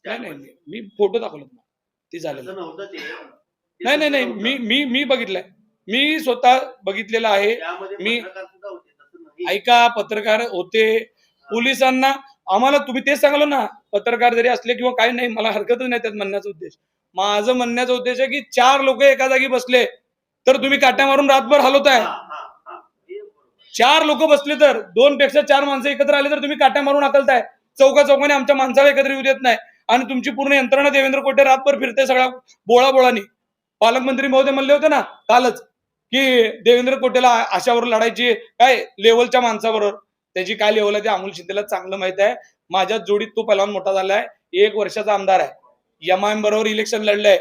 नाही नाही मी फोटो दाखवला ते झालेलं नाही नाही नाही मी बघितलंय मी स्वतः बघितलेलं आहे मी ऐका पत्रकार होते पोलिसांना आम्हाला तुम्ही तेच सांगलो ना पत्रकार जरी असले किंवा काही नाही मला हरकतच नाही त्यात म्हणण्याचा उद्देश माझं म्हणण्याचा उद्देश आहे की 4 लोक एका जागी बसले तर तुम्ही काट्या मारून रातभर हलवताय 4 लोक बसले तर 2 पेक्षा 4 माणसं एकत्र आले तर तुम्ही काट्या मारून हकलताय चौकाने आमच्या माणसाला एकत्र येऊ देत नाही आणि तुमची पूर्ण यंत्रणा देवेंद्र कोटे रातभर फिरते सगळ्या बोळाबोळानी पालकमंत्री महोदय म्हणले होते ना कालच की देवेंद्र कोटेला आशावर लढायची काय लेवलच्या माणसाबरोबर त्याची काय लेवल आहे ते अमोल शिंदेला चांगलं माहित आहे माझ्या जोडीत तो पहिलवान मोठा झालाय 1 वर्षाचा आमदार आहे एमआयएम बरोबर इलेक्शन लढलंय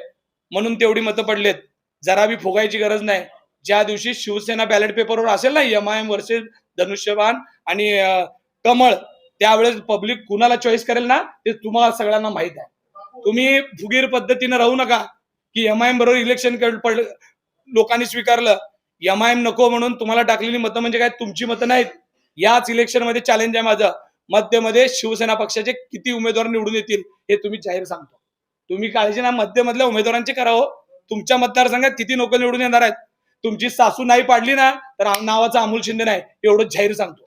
म्हणून तेवढी मतं पडलेत जरा बी फुगायची गरज नाही ज्या दिवशी शिवसेना बॅलेट पेपरवर असेल ना एमआयएम वर्सेस धनुष्यबाण आणि कमळ त्यावेळेस पब्लिक कुणाला चॉईस करेल ना ते तुम्हाला सगळ्यांना माहित आहे तुम्ही फुगीर पद्धतीने राहू नका की एमआयएम बरोबर इलेक्शन लोकांनी स्वीकारलं एमआयएम नको म्हणून तुम्हाला टाकलेली मतं म्हणजे काय तुमची मतं नाहीत याच इलेक्शन मध्ये चॅलेंज आहे माझं मध्यमध्ये शिवसेना पक्षाचे किती उमेदवार निवडून येतील हे तुम्ही जाहीर सांगतो तुम्ही काळजी ना मध्यमधल्या उमेदवारांची करावं तुमच्या मतदारसंघात किती लोक निवडून येणार आहेत तुमची सासू नाही पाडली ना तर नावाचा अमोल शिंदे नाही एवढं जाहीर सांगतो